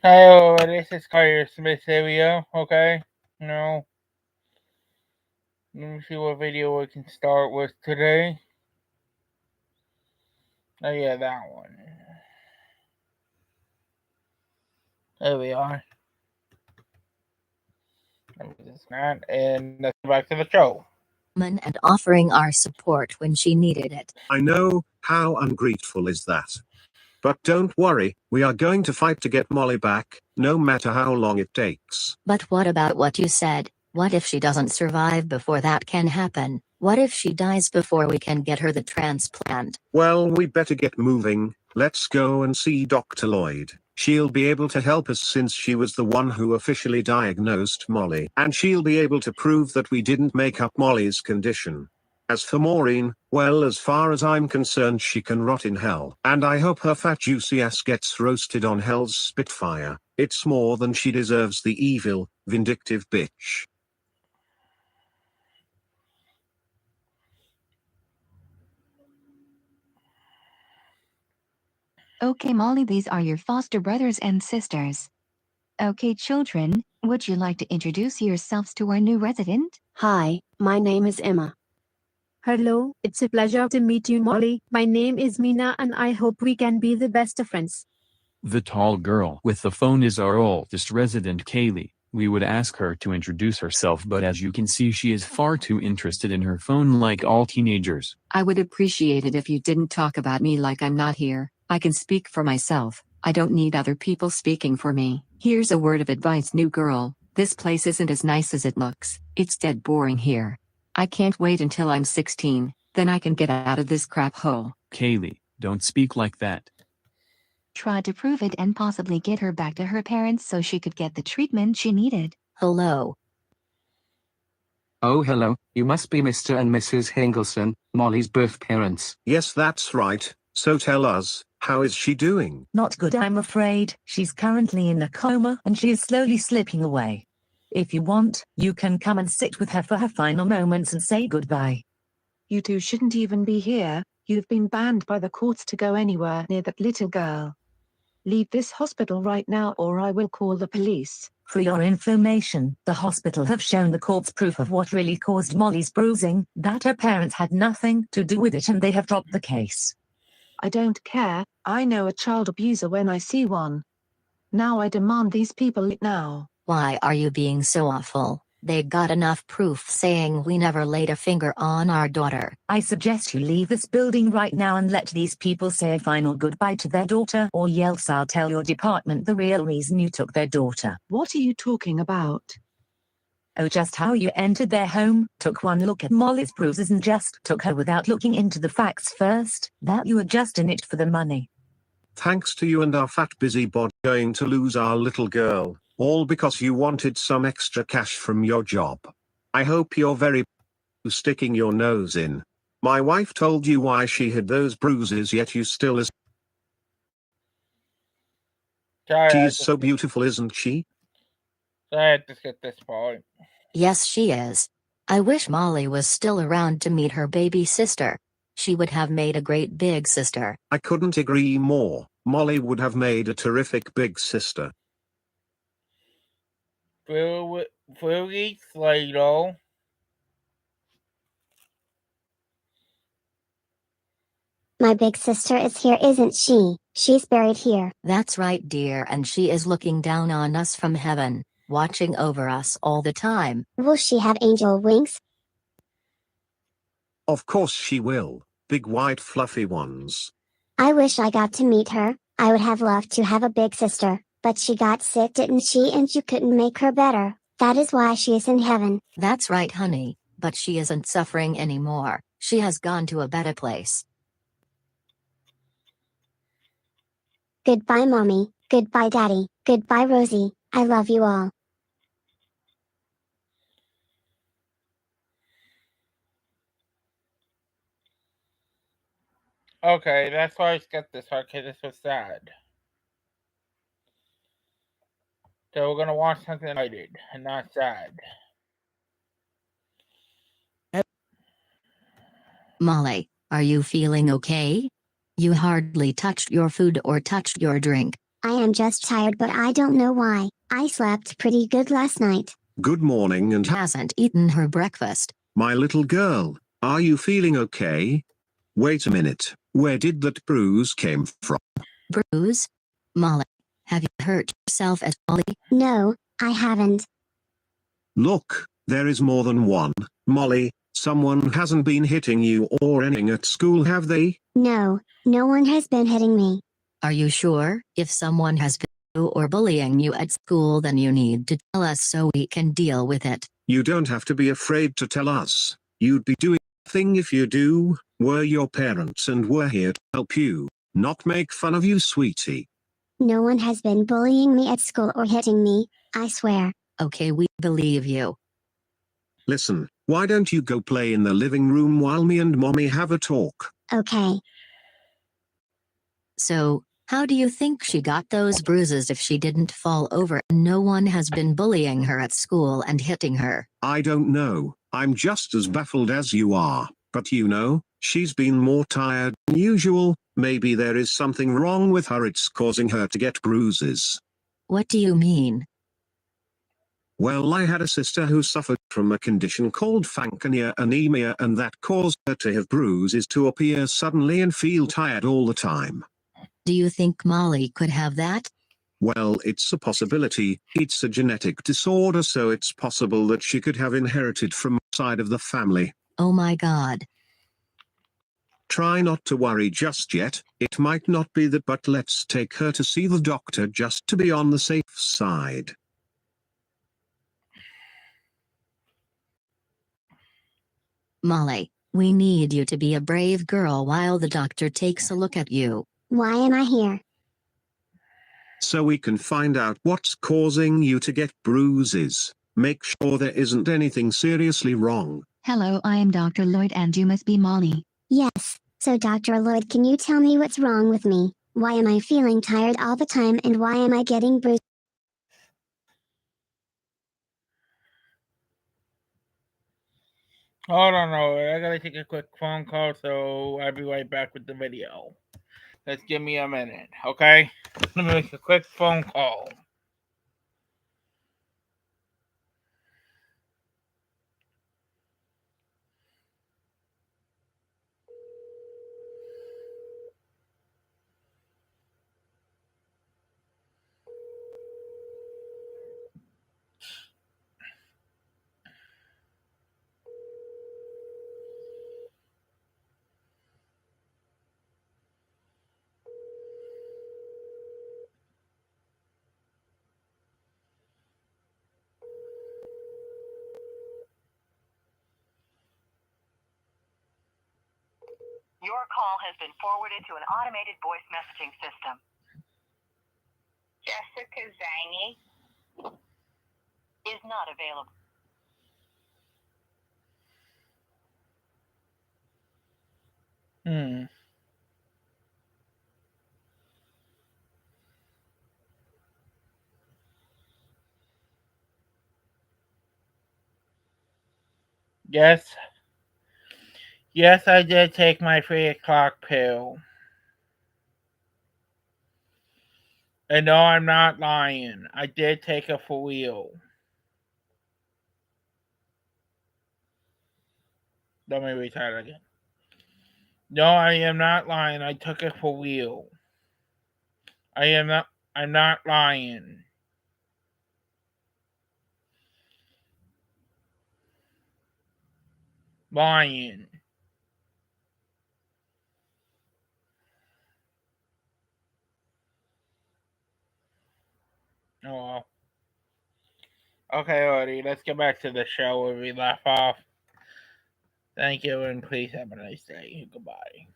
Hello, this is Kyrie Smith video, okay? No. Let me see what video we can start with today. Oh yeah, that one. There we are. And let's go back to the show. And offering our support when she needed it. I know, how ungrateful is that? But don't worry, we are going to fight to get Molly back, no matter how long it takes. But what about what you said? What if she doesn't survive before that can happen? What if she dies before we can get her the transplant? Well, we better get moving. Let's go and see Dr. Lloyd. She'll be able to help us since she was the one who officially diagnosed Molly. And she'll be able to prove that we didn't make up Molly's condition. As for Maureen, well, as far as I'm concerned, she can rot in hell. And I hope her fat juicy ass gets roasted on hell's spitfire. It's more than she deserves, the evil, vindictive bitch. Okay, Molly, these are your foster brothers and sisters. Okay, children, would you like to introduce yourselves to our new resident? Hi, my name is Emma. Hello, it's a pleasure to meet you, Molly. My name is Mina and I hope we can be the best of friends. The tall girl with the phone is our oldest resident, Kaylee. We would ask her to introduce herself, but as you can see, she is far too interested in her phone like all teenagers. I would appreciate it if you didn't talk about me like I'm not here. I can speak for myself. I don't need other people speaking for me. Here's a word of advice, new girl. This place isn't as nice as it looks. It's dead boring here. I can't wait until I'm 16, then I can get out of this crap hole. Kaylee, don't speak like that. Try to prove it and possibly get her back to her parents so she could get the treatment she needed. Hello. Oh, hello. You must be Mr. and Mrs. Hengelson, Molly's birth parents. Yes, that's right. So tell us, how is she doing? Not good, I'm afraid. She's currently in a coma and she is slowly slipping away. If you want, you can come and sit with her for her final moments and say goodbye. You two shouldn't even be here. You've been banned by the courts to go anywhere near that little girl. Leave this hospital right now or I will call the police. For your information, the hospital have shown the courts proof of what really caused Molly's bruising, that her parents had nothing to do with it and they have dropped the case. I don't care. I know a child abuser when I see one. Now I demand these people leave now. Why are you being so awful? They got enough proof saying we never laid a finger on our daughter. I suggest you leave this building right now and let these people say a final goodbye to their daughter, or else I'll tell your department the real reason you took their daughter. What are you talking about? Oh, just how you entered their home, took one look at Molly's bruises and just took her without looking into the facts first, that you were just in it for the money. Thanks to you and our fat busybody going to lose our little girl, all because you wanted some extra cash from your job. I hope you're very sticking your nose in. My wife told you why she had those bruises, yet you still is. She is so beautiful, isn't she? I had to skip this part. Yes, she is. I wish Molly was still around to meet her baby sister. She would have made a great big sister. I couldn't agree more. Molly would have made a terrific big sister. 4 weeks later. My big sister is here, isn't she? She's buried here. That's right, dear, and she is looking down on us from heaven, watching over us all the time. Will she have angel wings? Of course she will. Big white fluffy ones. I wish I got to meet her. I would have loved to have a big sister, but she got sick, didn't she, and you couldn't make her better. That is why she is in heaven. That's right, honey, but she isn't suffering anymore. She has gone to a better place. Goodbye, Mommy. Goodbye, Daddy. Goodbye, Rosie. I love you all. Okay, that's why I skipped this part, because this was sad. So we're gonna watch something excited and not sad. Molly, are you feeling okay? You hardly touched your food or touched your drink. I am just tired, but I don't know why. I slept pretty good last night. Good morning and Hasn't eaten her breakfast. my little girl, are you feeling okay? Wait a minute, where did that bruise came from? Bruise? Molly, have you hurt yourself at all? No, I haven't. Look, there is more than one. Molly, someone hasn't been hitting you or anything at school, have they? No, no one has been hitting me. Are you sure? If someone has been or bullying you at school, then you need to tell us so we can deal with it. You don't have to be afraid to tell us. You'd be doing thing if you do. We're your parents and we're here to help you, not make fun of you, sweetie. No one has been bullying me at school or hitting me, I swear. Okay, we believe you. Listen, why don't you go play in the living room while me and mommy have a talk? Okay. So, how do you think she got those bruises if she didn't fall over and no one has been bullying her at school and hitting her? I don't know. I'm just as baffled as you are. But you know, she's been more tired than usual. Maybe there is something wrong with her. It's causing her to get bruises. What do you mean? Well, I had a sister who suffered from a condition called Fanconi anemia, and that caused her to have bruises to appear suddenly and feel tired all the time. Do you think Molly could have that? Well, it's a possibility. It's a genetic disorder, so it's possible that she could have inherited from the side of the family. Oh my God. Try not to worry just yet. It might not be that, but let's take her to see the doctor just to be on the safe side. Molly, we need you to be a brave girl while the doctor takes a look at you. Why am I here? So we can find out what's causing you to get bruises. Make sure there isn't anything seriously wrong. Hello, I am Dr. Lloyd and you must be Molly. Yes, so Dr. Lloyd, can you tell me what's wrong with me? Why am I feeling tired all the time and why am I getting bruised? Hold on, I gotta take a quick phone call, so I'll be right back with the video. Just give me a minute, okay? Let me make a quick phone call. Your call has been forwarded to an automated voice messaging system. Jessica Zangy is not available. Yes, I did take my 3 o'clock pill. And no, I'm not lying. I did take it for real. Let me retry it again. No, I am not lying. I took it for real. I'm not lying. Lying. Oh well. Okay, already. Let's get back to the show where we left off. Thank you, and please have a nice day. Goodbye.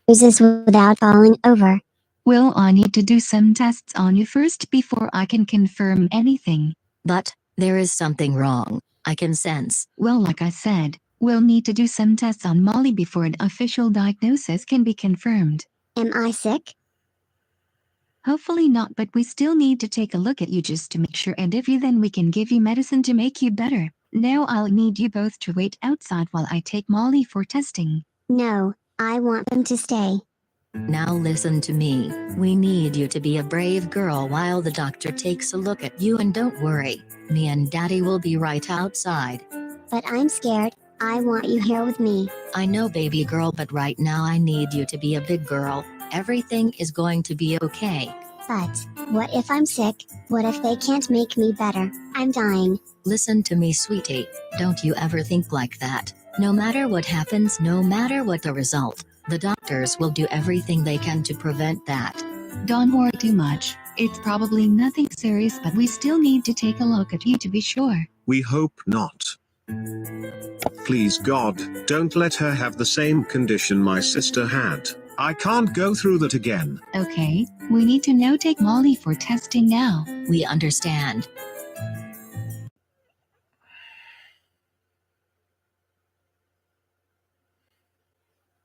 Bruises without falling over. Well, I need to do some tests on you first before I can confirm anything. But, there is something wrong. I can sense. Well, like I said, we'll need to do some tests on Molly before an official diagnosis can be confirmed. Am I sick? Hopefully not, but we still need to take a look at you just to make sure, and if you then we can give you medicine to make you better. Now I'll need you both to wait outside while I take Molly for testing. No, I want them to stay. Now listen to me. We need you to be a brave girl while the doctor takes a look at you, and don't worry. Me and Daddy will be right outside. But I'm scared. I want you here with me. I know, baby girl, but right now I need you to be a big girl. Everything is going to be okay. But what if I'm sick? What if they can't make me better? I'm dying. Listen to me, sweetie. Don't you ever think like that. No matter what happens, no matter what the result, the doctors will do everything they can to prevent that. Don't worry too much. It's probably nothing serious, but we still need to take a look at you to be sure. We hope not. Please God, don't let her have the same condition my sister had. I can't go through that again. Okay, we need to now take Molly for testing now. We understand.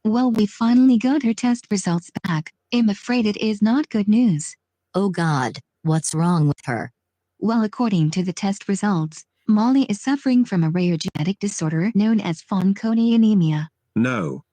Well, we finally got her test results back. I'm afraid it is not good news. Oh God, what's wrong with her? Well, according to the test results, Molly is suffering from a rare genetic disorder known as Fanconi anemia. No,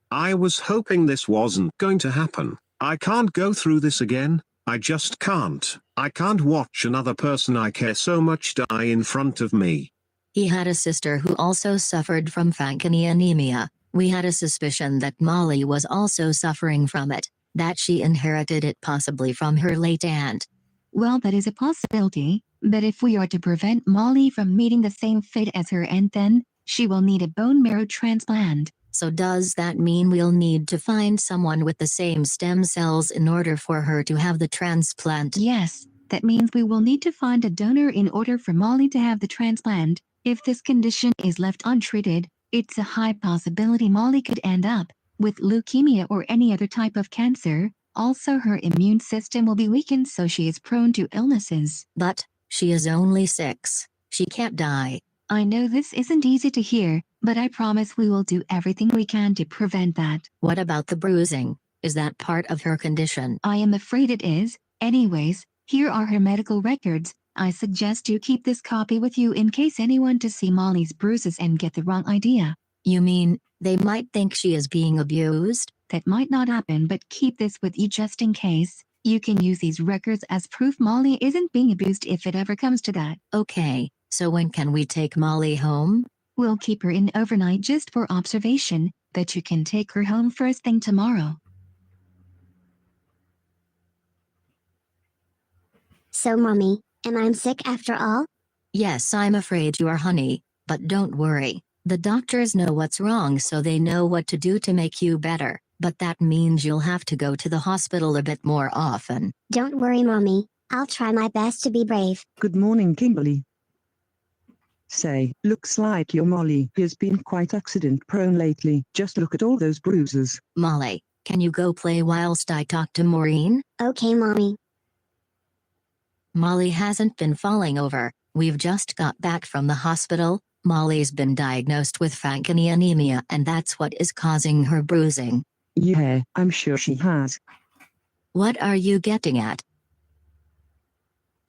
I was hoping this wasn't going to happen. I can't go through this again. I just can't. I can't watch another person I care so much die in front of me. He had a sister who also suffered from Fanconi anemia. We had a suspicion that Molly was also suffering from it, that she inherited it possibly from her late aunt. Well, that is a possibility, but if we are to prevent Molly from meeting the same fate as her aunt, then she will need a bone marrow transplant. So does that mean we'll need to find someone with the same stem cells in order for her to have the transplant? Yes, that means we will need to find a donor in order for Molly to have the transplant. If this condition is left untreated, it's a high possibility Molly could end up with leukemia or any other type of cancer. Also, her immune system will be weakened, so she is prone to illnesses. But she is only 6. She can't die. I know this isn't easy to hear, but I promise we will do everything we can to prevent that. What about the bruising? Is that part of her condition? I am afraid it is. Anyways, here are her medical records. I suggest you keep this copy with you in case anyone to see Molly's bruises and get the wrong idea. You mean, they might think she is being abused? That might not happen, but keep this with you just in case. You can use these records as proof Molly isn't being abused if it ever comes to that. Okay, so when can we take Molly home? We'll keep her in overnight just for observation, but you can take her home first thing tomorrow. So, Mommy, am I sick after all? Yes, I'm afraid you are, honey, but don't worry. The doctors know what's wrong, so they know what to do to make you better, but that means you'll have to go to the hospital a bit more often. Don't worry, Mommy. I'll try my best to be brave. Good morning, Kimberly. Say, looks like your Molly has been quite accident-prone lately. Just look at all those bruises. Molly, can you go play whilst I talk to Maureen? Okay, Mommy. Molly hasn't been falling over. We've just got back from the hospital. Molly's been diagnosed with Fanconi anemia, and that's what is causing her bruising. Yeah, I'm sure she has. What are you getting at?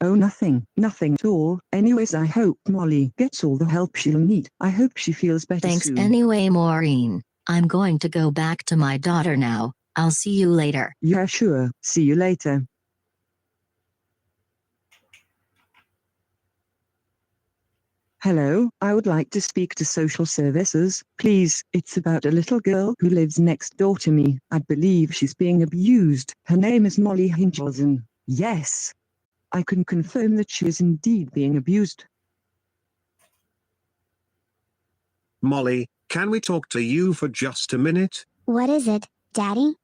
Oh, nothing at all. Anyways, I hope Molly gets all the help she'll need. I hope she feels better Thanks soon. anyway, Maureen. I'm going to go back to my daughter now. I'll see you later. Yeah, sure. See you later. Hello, I would like to speak to social services, please. It's about a little girl who lives next door to me. I believe she's being abused. Her name is Molly Hinchelson. Yes. I can confirm that she is indeed being abused. Molly, can we talk to you for just a minute? What is it, Daddy?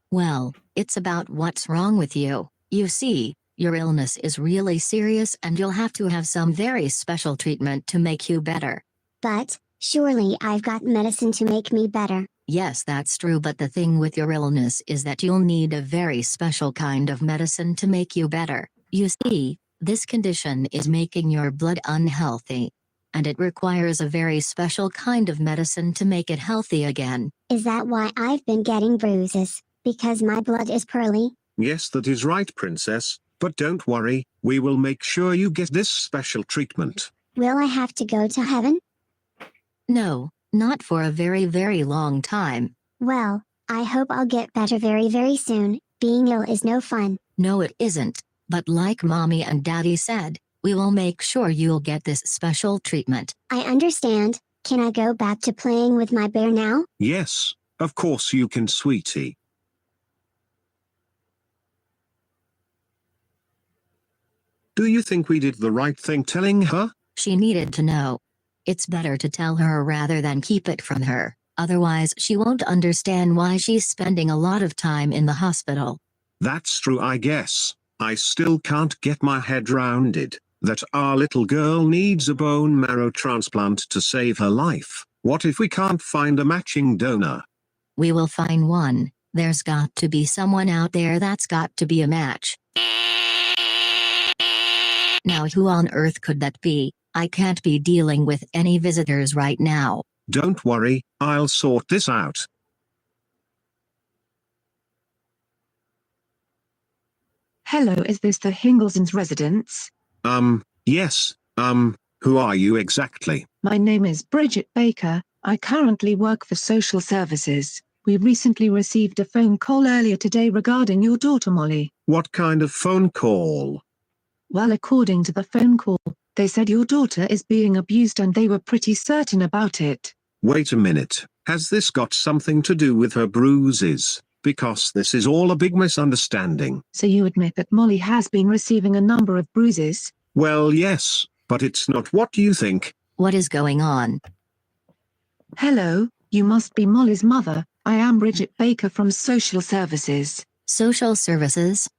Well, it's about what's wrong with you. You see, your illness is really serious and you'll have to have some very special treatment to make you better. But, surely I've got medicine to make me better. Yes, that's true, but the thing with your illness is that you'll need a very special kind of medicine to make you better. You see, this condition is making your blood unhealthy, and it requires a very special kind of medicine to make it healthy again. Is that why I've been getting bruises? Because my blood is pearly? Yes, that is right, Princess. But don't worry, we will make sure you get this special treatment. Will I have to go to heaven? No, not for a very, very long time. Well, I hope I'll get better very, very soon. Being ill is no fun. No, it isn't. But like Mommy and Daddy said, we will make sure you'll get this special treatment. I understand. Can I go back to playing with my bear now? Yes, of course you can, sweetie. Do you think we did the right thing telling her? She needed to know. It's better to tell her rather than keep it from her. Otherwise, she won't understand why she's spending a lot of time in the hospital. That's true, I guess. I still can't get my head round it, that our little girl needs a bone marrow transplant to save her life. What if we can't find a matching donor? We will find one. There's got to be someone out there that's got to be a match. Now who on earth could that be? I can't be dealing with any visitors right now. Don't worry, I'll sort this out. Hello, is this the Hingelsons' residence? Yes, who are you exactly? My name is Bridget Baker. I currently work for social services. We recently received a phone call earlier today regarding your daughter Molly. What kind of phone call? Well, according to the phone call, they said your daughter is being abused and they were pretty certain about it. Wait a minute, has this got something to do with her bruises? Because this is all a big misunderstanding. So you admit that Molly has been receiving a number of bruises? Well, yes, but it's not what you think. What is going on? Hello, you must be Molly's mother. I am Bridget Baker from Social Services. Social Services?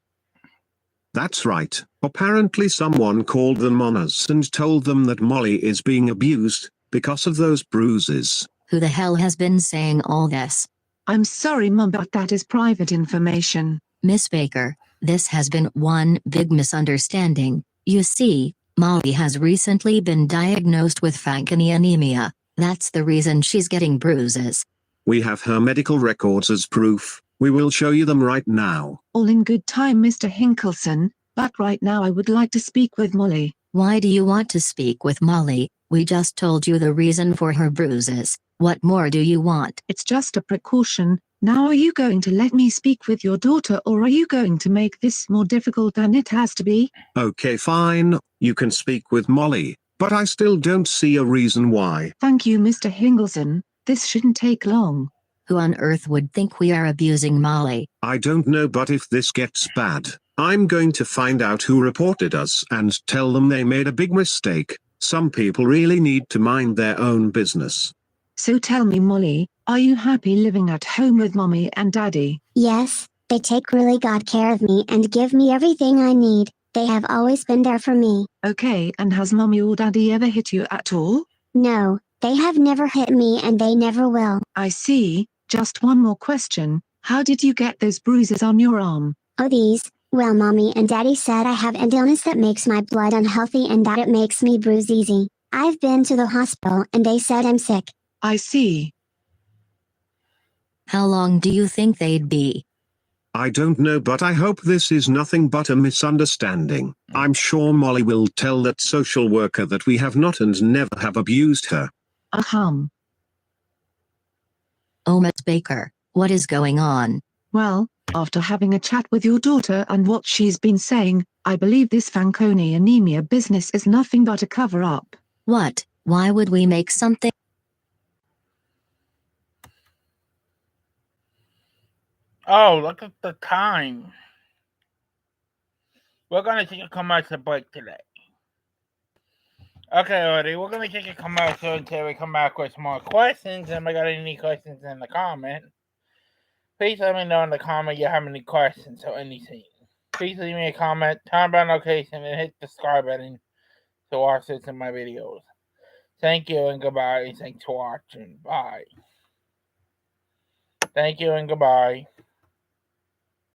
That's right. Apparently someone called them on us and told them that Molly is being abused because of those bruises. Who the hell has been saying all this? I'm sorry, Mum, but that is private information. Miss Baker, this has been one big misunderstanding. You see, Molly has recently been diagnosed with Fanconi anemia. That's the reason she's getting bruises. We have her medical records as proof. We will show you them right now. All in good time, Mr. Hinkelson, but right now I would like to speak with Molly. Why do you want to speak with Molly? We just told you the reason for her bruises. What more do you want? It's just a precaution. Now are you going to let me speak with your daughter or are you going to make this more difficult than it has to be? Okay, fine. You can speak with Molly, but I still don't see a reason why. Thank you, Mr. Hingelson. This shouldn't take long. Who on earth would think we are abusing Molly? I don't know, but if this gets bad, I'm going to find out who reported us and tell them they made a big mistake. Some people really need to mind their own business. So tell me, Molly, are you happy living at home with Mommy and Daddy? Yes, they take really good care of me and give me everything I need. They have always been there for me. Okay, and has Mommy or Daddy ever hit you at all? No, they have never hit me and they never will. I see. Just one more question. How did you get those bruises on your arm? Oh, these. Well, Mommy and Daddy said I have an illness that makes my blood unhealthy and that it makes me bruise easy. I've been to the hospital and they said I'm sick. I see. How long do you think they'd be? I don't know, but I hope this is nothing but a misunderstanding. I'm sure Molly will tell that social worker that we have not and never have abused her. Ahem. Oh, Miss Baker, what is going on? Well, after having a chat with your daughter and what she's been saying, I believe this Fanconi anemia business is nothing but a cover-up. What? Why would we make something? Oh, look at the time. We're going to take a commercial break today. Okay, already. We're going to take a commercial until we come back with more questions. And if I got any questions in the comment, please let me know in the comment you have any questions or anything. Please leave me a comment, turn on notification, and hit the subscribe button to watch this in my videos. Thank you and goodbye. Thanks for watching. Bye. Thank you and goodbye.